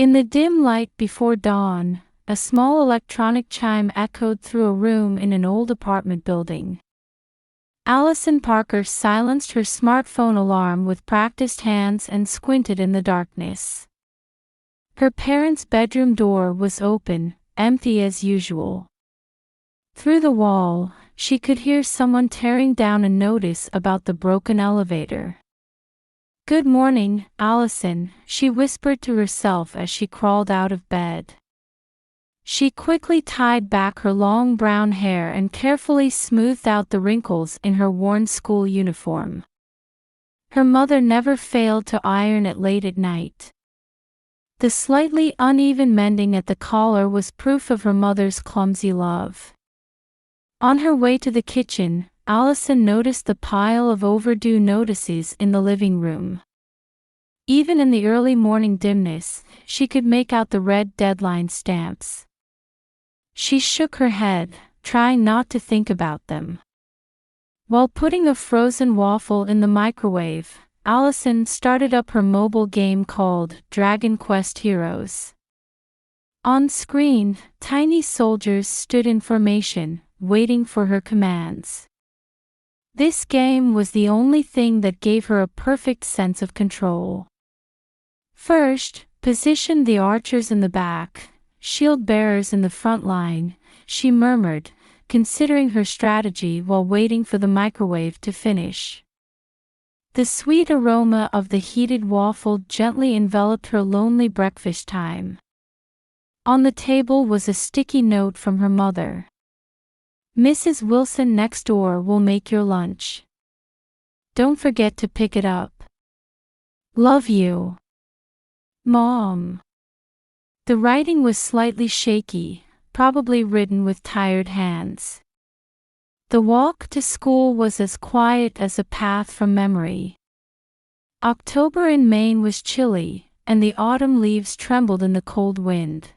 In the dim light before dawn, a small electronic chime echoed through a room in an old apartment building. Allison Parker silenced her smartphone alarm with practiced hands and squinted in the darkness. Her parents' bedroom door was open, empty as usual. Through the wall, she could hear someone tearing down a notice about the broken elevator. "Good morning, Allison," she whispered to herself as she crawled out of bed. She quickly tied back her long brown hair and carefully smoothed out the wrinkles in her worn school uniform. Her mother never failed to iron it late at night. The slightly uneven mending at the collar was proof of her mother's clumsy love. On her way to the kitchen, Allison noticed the pile of overdue notices in the living room. Even in the early morning dimness, she could make out the red deadline stamps. She shook her head, trying not to think about them. While putting a frozen waffle in the microwave, Allison started up her mobile game called Dragon Quest Heroes. On screen, tiny soldiers stood in formation, waiting for her commands. This game was the only thing that gave her a perfect sense of control. First, position the archers in the back, shield bearers in the front line, she murmured, considering her strategy while waiting for the microwave to finish. The sweet aroma of the heated waffle gently enveloped her lonely breakfast time. On the table was a sticky note from her mother. "Mrs. Wilson next door will make your lunch. Don't forget to pick it up. Love you, Mom." The writing was slightly shaky, probably written with tired hands. The walk to school was as quiet as a path from memory. October in Maine was chilly, and the autumn leaves trembled in the cold wind.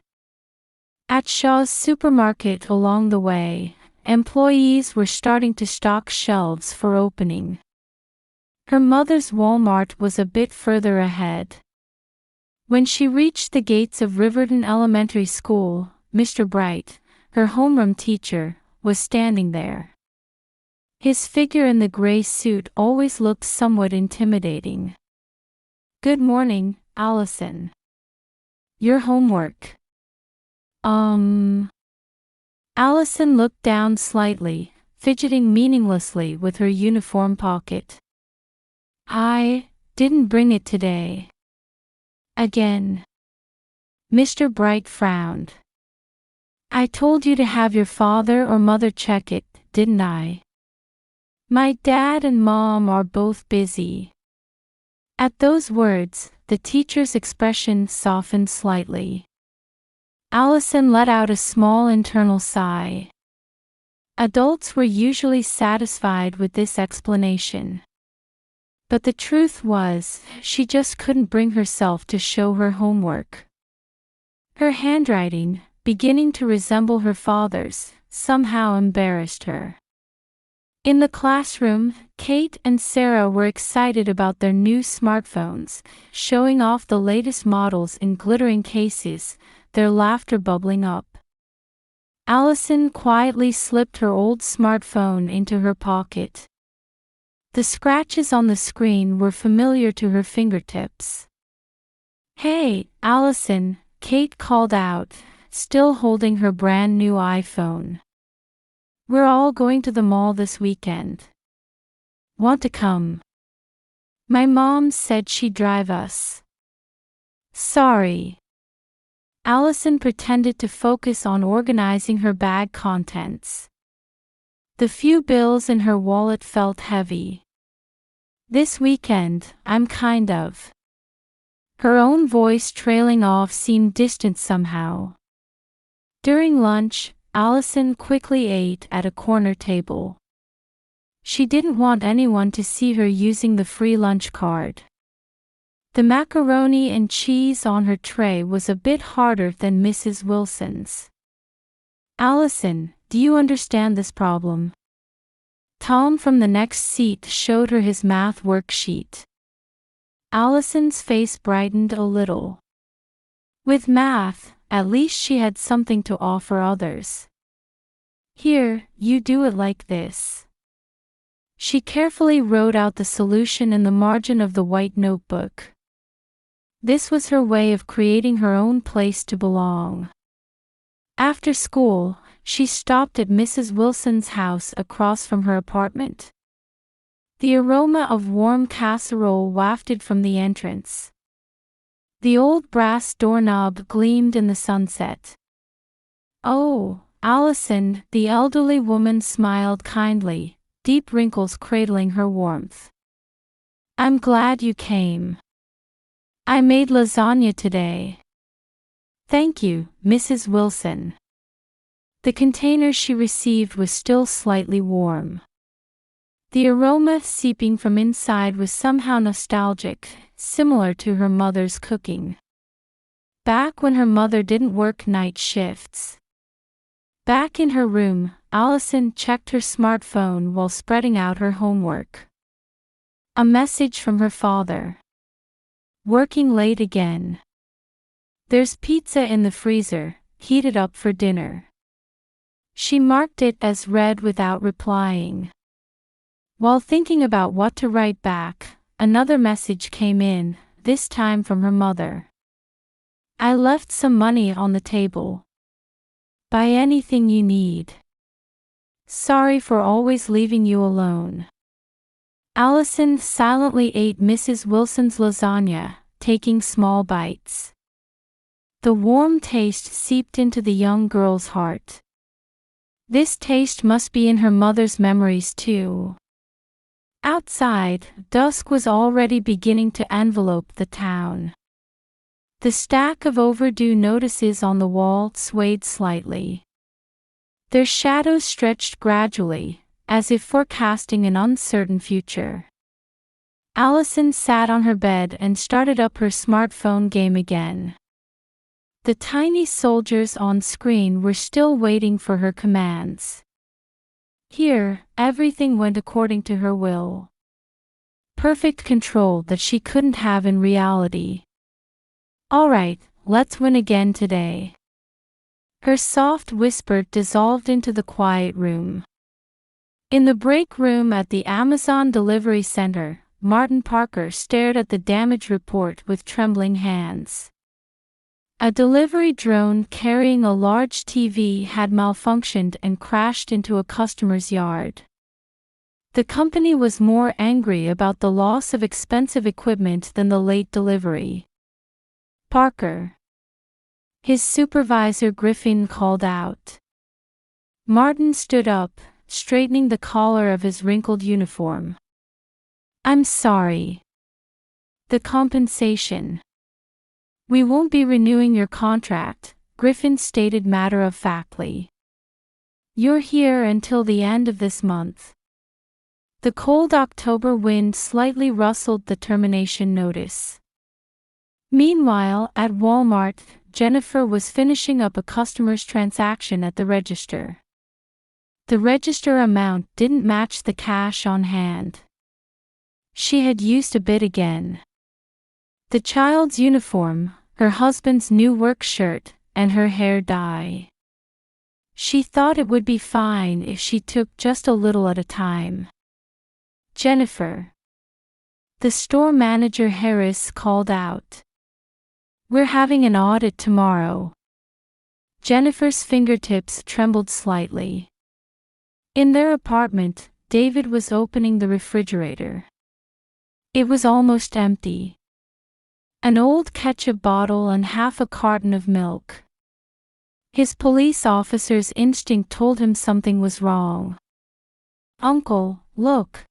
At Shaw's supermarket along the way, employees were starting to stock shelves for opening. Her mother's Walmart was a bit further ahead. When she reached the gates of Riverton Elementary School, Mr. Bright, her homeroom teacher, was standing there. His figure in the gray suit always looked somewhat intimidating. "Good morning, Allison. Your homework." Allison looked down slightly, fidgeting meaninglessly with her uniform pocket. "I didn't bring it today." Again. Mr. Bright frowned. "I told you to have your father or mother check it, didn't I? My dad and mom are both busy." At those words, the teacher's expression softened slightly. Allison let out a small internal sigh. Adults were usually satisfied with this explanation. But the truth was, she just couldn't bring herself to show her homework. Her handwriting, beginning to resemble her father's, somehow embarrassed her. In the classroom, Kate and Sarah were excited about their new smartphones, showing off the latest models in glittering cases, their laughter bubbling up. Allison quietly slipped her old smartphone into her pocket. The scratches on the screen were familiar to her fingertips. "Hey, Allison," Kate called out, still holding her brand new iPhone. "We're all going to the mall this weekend. Want to come? My mom said she'd drive us." "Sorry." Allison pretended to focus on organizing her bag contents. The few bills in her wallet felt heavy. "This weekend, I'm kind of." Her own voice trailing off seemed distant somehow. During lunch, Allison quickly ate at a corner table. She didn't want anyone to see her using the free lunch card. The macaroni and cheese on her tray was a bit harder than Mrs. Wilson's. "Allison, do you understand this problem?" Tom from the next seat showed her his math worksheet. Allison's face brightened a little. With math, at least she had something to offer others. Here, you do it like this. She carefully wrote out the solution in the margin of the white notebook. This was her way of creating her own place to belong. After school, she stopped at Mrs. Wilson's house across from her apartment. The aroma of warm casserole wafted from the entrance. The old brass doorknob gleamed in the sunset. "Oh, Allison," the elderly woman smiled kindly, deep wrinkles cradling her warmth. "I'm glad you came. I made lasagna today." "Thank you, Mrs. Wilson." The container she received was still slightly warm. The aroma seeping from inside was somehow nostalgic, similar to her mother's cooking. Back when her mother didn't work night shifts. Back in her room, Allison checked her smartphone while spreading out her homework. A message from her father. "Working late again. There's pizza in the freezer, heated up for dinner." She marked it as read without replying. While thinking about what to write back, another message came in, this time from her mother. "I left some money on the table. Buy anything you need. Sorry for always leaving you alone." Allison silently ate Mrs. Wilson's lasagna, taking small bites. The warm taste seeped into the young girl's heart. This taste must be in her mother's memories too. Outside, dusk was already beginning to envelope the town. The stack of overdue notices on the wall swayed slightly. Their shadows stretched gradually, as if forecasting an uncertain future. Allison sat on her bed and started up her smartphone game again. The tiny soldiers on screen were still waiting for her commands. Here, everything went according to her will. Perfect control that she couldn't have in reality. "All right, let's win again today." Her soft whisper dissolved into the quiet room. In the break room at the Amazon delivery center, Martin Parker stared at the damage report with trembling hands. A delivery drone carrying a large TV had malfunctioned and crashed into a customer's yard. The company was more angry about the loss of expensive equipment than the late delivery. "Parker." His supervisor Griffin called out. Martin stood up, straightening the collar of his wrinkled uniform. "I'm sorry. The compensation. We won't be renewing your contract," Griffin stated matter-of-factly. "You're here until the end of this month." The cold October wind slightly rustled the termination notice. Meanwhile, at Walmart, Jennifer was finishing up a customer's transaction at the register. The register amount didn't match the cash on hand. She had used a bit again. The child's uniform, her husband's new work shirt, and her hair dye. She thought it would be fine if she took just a little at a time. "Jennifer." The store manager Harris called out. "We're having an audit tomorrow." Jennifer's fingertips trembled slightly. In their apartment, David was opening the refrigerator. It was almost empty. An old ketchup bottle and half a carton of milk. His police officer's instinct told him something was wrong. "Uncle, look."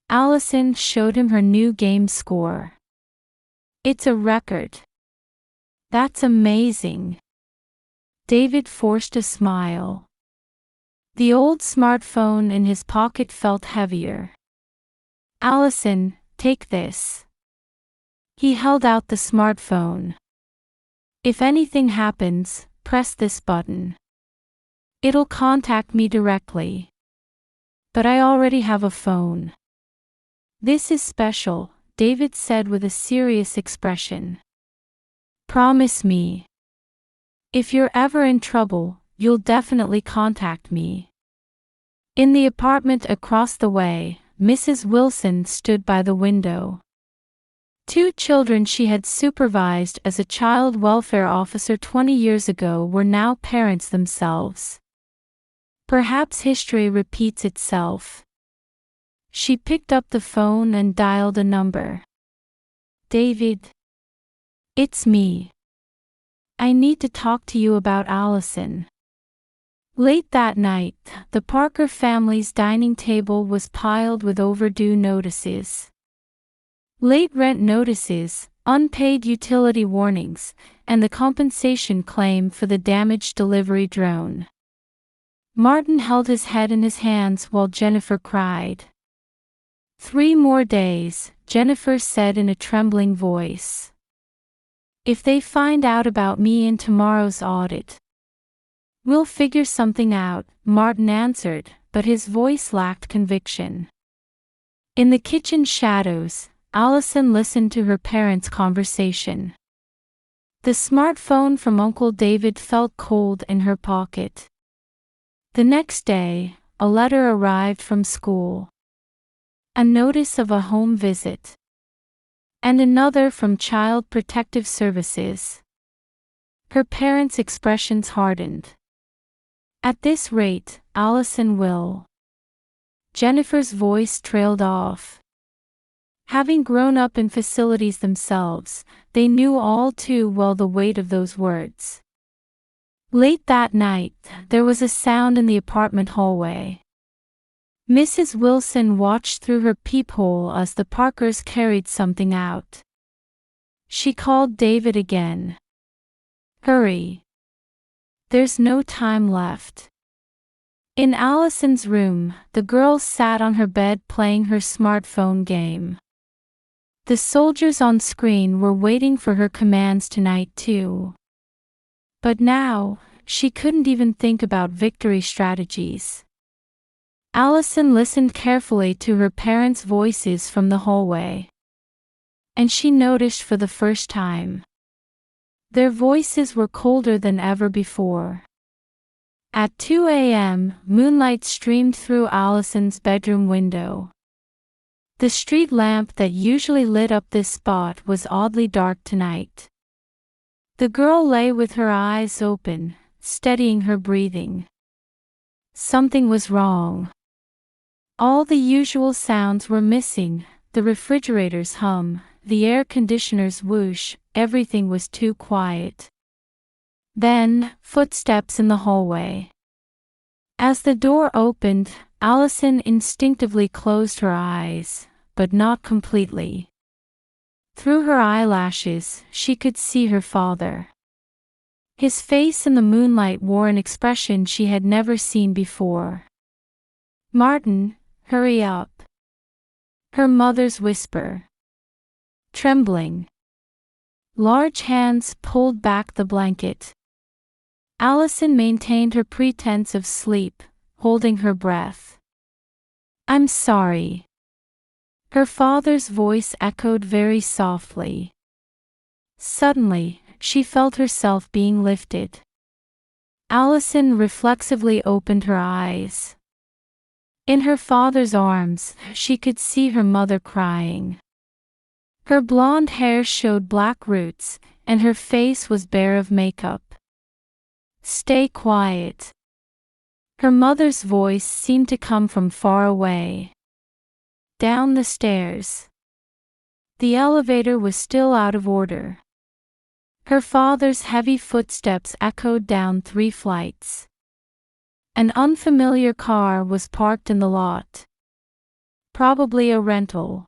Allison showed him her new game score. "It's a record." "That's amazing." David forced a smile. The old smartphone in his pocket felt heavier. "Allison, take this." He held out the smartphone. "If anything happens, press this button. It'll contact me directly. But I already have a phone." "This is special," David said with a serious expression. Promise me. If you're ever in trouble, you'll definitely contact me. In the apartment across the way, Mrs. Wilson stood by the window. Two children she had supervised as a child welfare officer 20 years ago were now parents themselves. Perhaps history repeats itself. She picked up the phone and dialed a number. David. It's me. I need to talk to you about Allison. Late that night, the Parker family's dining table was piled with overdue notices. Late rent notices, unpaid utility warnings, and the compensation claim for the damaged delivery drone. Martin held his head in his hands while Jennifer cried. 3 more days, Jennifer said in a trembling voice. If they find out about me in tomorrow's audit, we'll figure something out, Martin answered, but his voice lacked conviction. In the kitchen shadows, Allison listened to her parents' conversation. The smartphone from Uncle David felt cold in her pocket. The next day, a letter arrived from school. A notice of a home visit. And another from Child Protective Services. Her parents' expressions hardened. At this rate, Allison will. Jennifer's voice trailed off. Having grown up in facilities themselves, they knew all too well the weight of those words. Late that night, there was a sound in the apartment hallway. Mrs. Wilson watched through her peephole as the Parkers carried something out. She called David again. Hurry. There's no time left. In Allison's room, the girl sat on her bed playing her smartphone game. The soldiers on screen were waiting for her commands tonight too. But now, she couldn't even think about victory strategies. Allison listened carefully to her parents' voices from the hallway. And she noticed for the first time. Their voices were colder than ever before. At 2 a.m., moonlight streamed through Allison's bedroom window. The street lamp that usually lit up this spot was oddly dark tonight. The girl lay with her eyes open, steadying her breathing. Something was wrong. All the usual sounds were missing, the refrigerator's hum, the air conditioner's whoosh, everything was too quiet. Then, footsteps in the hallway. As the door opened, Allison instinctively closed her eyes, but not completely. Through her eyelashes, she could see her father. His face in the moonlight wore an expression she had never seen before. Martin, hurry up. Her mother's whisper. Trembling. Large hands pulled back the blanket. Allison maintained her pretense of sleep, holding her breath. I'm sorry. Her father's voice echoed very softly. Suddenly, she felt herself being lifted. Allison reflexively opened her eyes. In her father's arms, she could see her mother crying. Her blonde hair showed black roots, and her face was bare of makeup. Stay quiet. Her mother's voice seemed to come from far away. Down the stairs. The elevator was still out of order. Her father's heavy footsteps echoed down 3 flights. An unfamiliar car was parked in the lot. Probably a rental.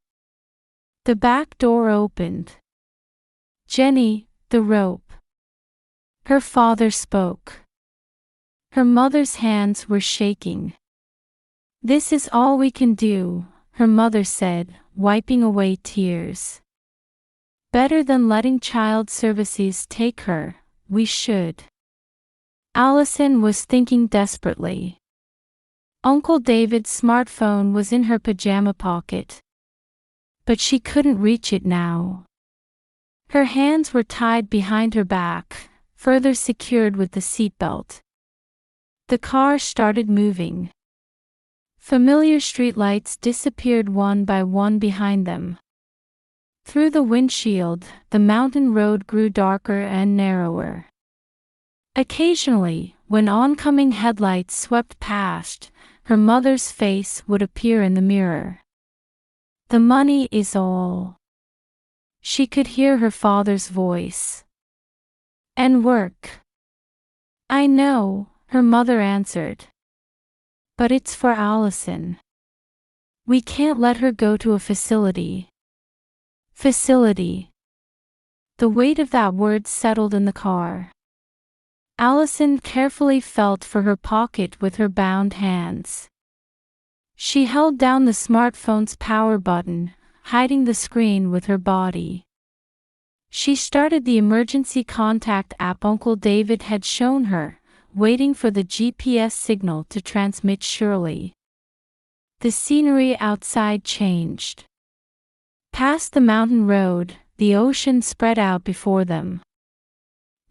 The back door opened. Jenny, the rope. Her father spoke. Her mother's hands were shaking. This is all we can do, her mother said, wiping away tears. Better than letting child services take her, we should. Allison was thinking desperately. Uncle David's smartphone was in her pajama pocket. But she couldn't reach it now. Her hands were tied behind her back, further secured with the seatbelt. The car started moving. Familiar streetlights disappeared one by one behind them. Through the windshield, the mountain road grew darker and narrower. Occasionally, when oncoming headlights swept past, her mother's face would appear in the mirror. "The money is all." She could hear her father's voice. "And work." "I know," her mother answered. "But it's for Allison. We can't let her go to a facility." Facility. The weight of that word settled in the car. Allison carefully felt for her pocket with her bound hands. She held down the smartphone's power button, hiding the screen with her body. She started the emergency contact app Uncle David had shown her, waiting for the GPS signal to transmit surely. The scenery outside changed. Past the mountain road, the ocean spread out before them.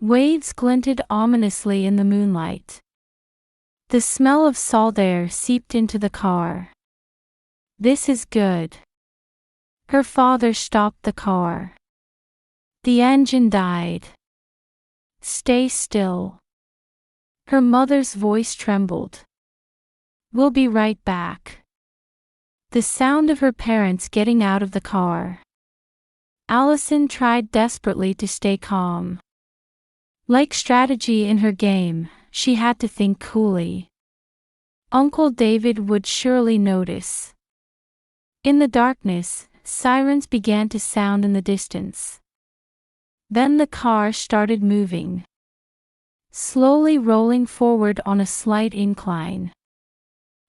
Waves glinted ominously in the moonlight. The smell of salt air seeped into the car. "This is good." Her father stopped the car. "The engine died." "Stay still." Her mother's voice trembled. "We'll be right back." The sound of her parents getting out of the car. Allison tried desperately to stay calm. Like strategy in her game, she had to think coolly. Uncle David would surely notice. In the darkness, sirens began to sound in the distance. Then the car started moving, slowly rolling forward on a slight incline.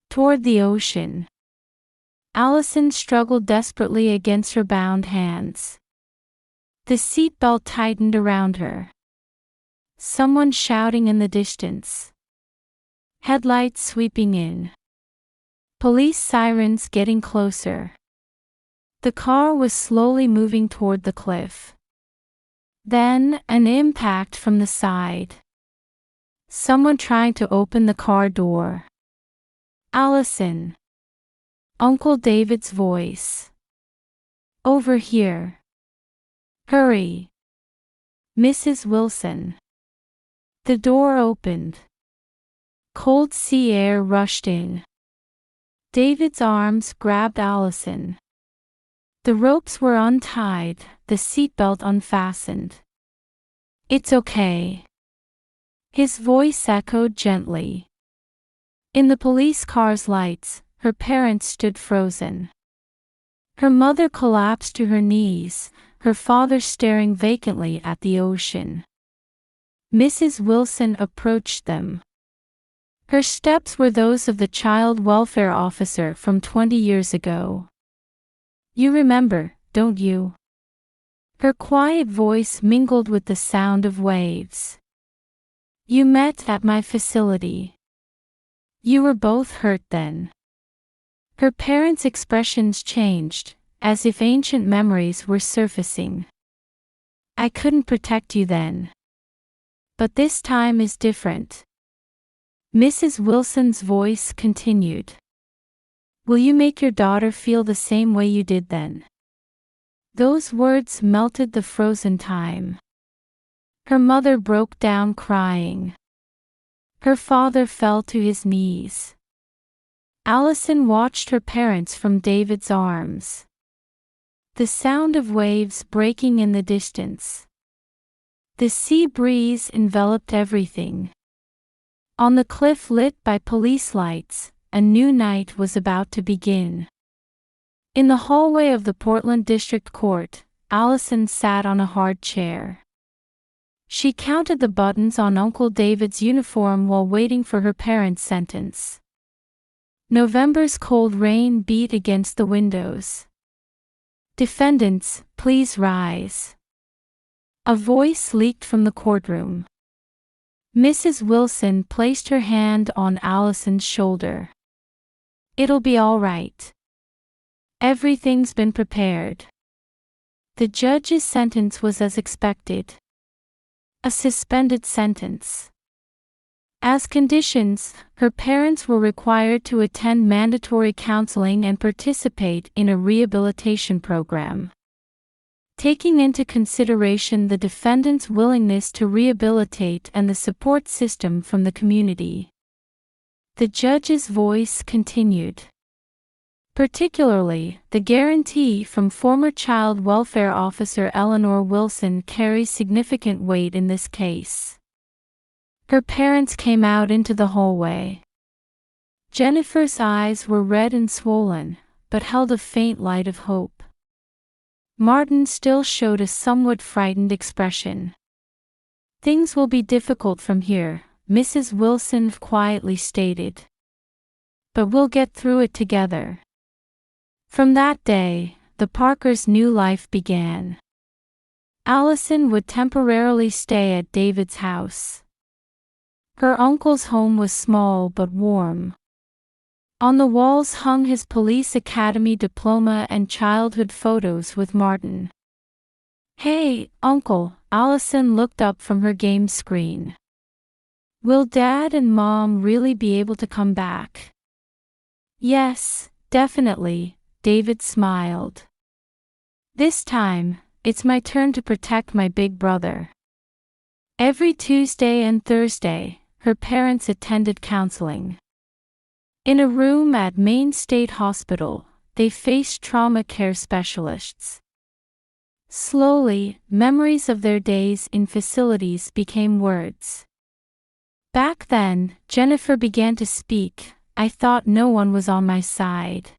Toward the ocean. Allison struggled desperately against her bound hands. The seatbelt tightened around her. Someone shouting in the distance. Headlights sweeping in. Police sirens getting closer. The car was slowly moving toward the cliff. Then, an impact from the side. Someone trying to open the car door. "Allison." Uncle David's voice. "Over here. Hurry." "Mrs. Wilson." The door opened. Cold sea air rushed in. David's arms grabbed Allison. The ropes were untied, the seatbelt unfastened. "It's okay." His voice echoed gently. In the police car's lights, her parents stood frozen. Her mother collapsed to her knees, her father staring vacantly at the ocean. Mrs. Wilson approached them. Her steps were those of the child welfare officer from 20 years ago. "You remember, don't you?" Her quiet voice mingled with the sound of waves. "You met at my facility. You were both hurt then." Her parents' expressions changed, as if ancient memories were surfacing. "I couldn't protect you then. But this time is different." Mrs. Wilson's voice continued. "Will you make your daughter feel the same way you did then?" Those words melted the frozen time. Her mother broke down crying. Her father fell to his knees. Allison watched her parents from David's arms. The sound of waves breaking in the distance. The sea breeze enveloped everything. On the cliff lit by police lights, a new night was about to begin. In the hallway of the Portland District Court, Allison sat on a hard chair. She counted the buttons on Uncle David's uniform while waiting for her parents' sentence. November's cold rain beat against the windows. "Defendants, please rise." A voice leaked from the courtroom. Mrs. Wilson placed her hand on Allison's shoulder. "It'll be all right. Everything's been prepared." The judge's sentence was as expected. A suspended sentence. As conditions, her parents were required to attend mandatory counseling and participate in a rehabilitation program. Taking into consideration the defendant's willingness to rehabilitate and the support system from the community, the judge's voice continued. Particularly, the guarantee from former child welfare officer Eleanor Wilson carries significant weight in this case. Her parents came out into the hallway. Jennifer's eyes were red and swollen, but held a faint light of hope. Martin still showed a somewhat frightened expression. "Things will be difficult from here," Mrs. Wilson quietly stated. "But we'll get through it together." From that day, the Parkers' new life began. Allison would temporarily stay at David's house. Her uncle's home was small but warm. On the walls hung his police academy diploma and childhood photos with Martin. "Hey, Uncle," Allison looked up from her game screen. "Will Dad and Mom really be able to come back?" "Yes, definitely," David smiled. "This time, it's my turn to protect my big brother." Every Tuesday and Thursday, her parents attended counseling. In a room at Maine State Hospital, they faced trauma care specialists. Slowly, memories of their days in facilities became words. "Back then," Jennifer began to speak, "I thought no one was on my side.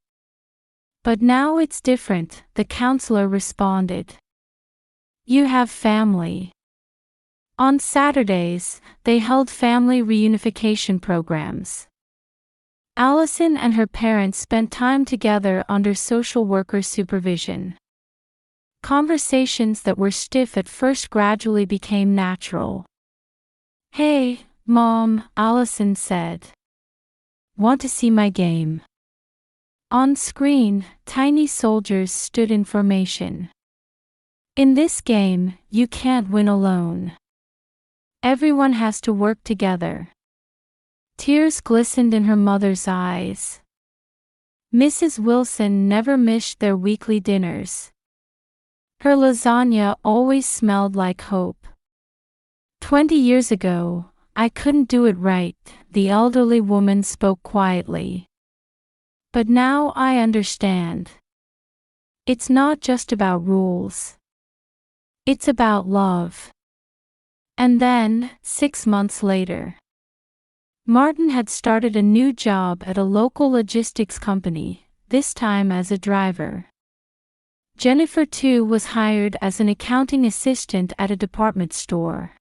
But now it's different," the counselor responded. "You have family." On Saturdays, they held family reunification programs. Allison and her parents spent time together under social worker supervision. Conversations that were stiff at first gradually became natural. "Hey, Mom," Allison said. "Want to see my game?" On screen, tiny soldiers stood in formation. "In this game, you can't win alone. Everyone has to work together." Tears glistened in her mother's eyes. Mrs. Wilson never missed their weekly dinners. Her lasagna always smelled like hope. 20 years ago, I couldn't do it right," the elderly woman spoke quietly. "But now I understand. It's not just about rules. It's about love." And then, 6 months later, Martin had started a new job at a local logistics company, this time as a driver. Jennifer too was hired as an accounting assistant at a department store.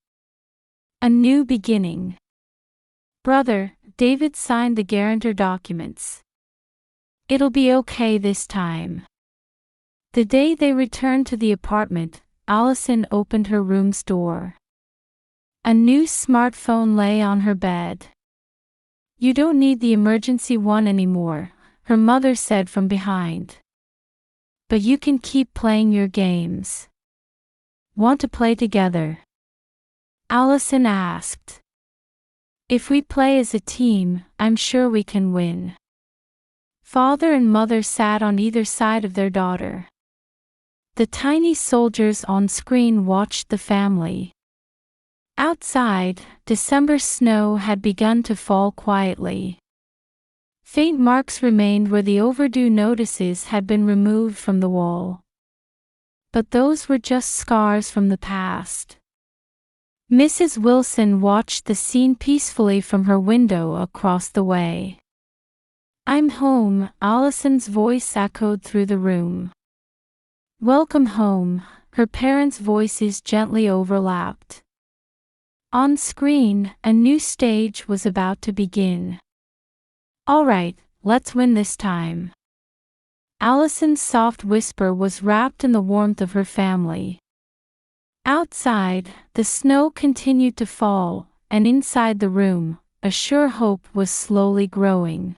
A new beginning. "Brother," David signed the guarantor documents. "It'll be okay this time." The day they returned to the apartment, Allison opened her room's door. A new smartphone lay on her bed. "You don't need the emergency one anymore," her mother said from behind. "But you can keep playing your games." "Want to play together?" Allison asked. "If we play as a team, I'm sure we can win." Father and mother sat on either side of their daughter. The tiny soldiers on screen watched the family. Outside, December snow had begun to fall quietly. Faint marks remained where the overdue notices had been removed from the wall. But those were just scars from the past. Mrs. Wilson watched the scene peacefully from her window across the way. "I'm home," Allison's voice echoed through the room. "Welcome home," her parents' voices gently overlapped. On screen, a new stage was about to begin. "All right, let's win this time." Allison's soft whisper was wrapped in the warmth of her family. Outside, the snow continued to fall, and inside the room, a sure hope was slowly growing.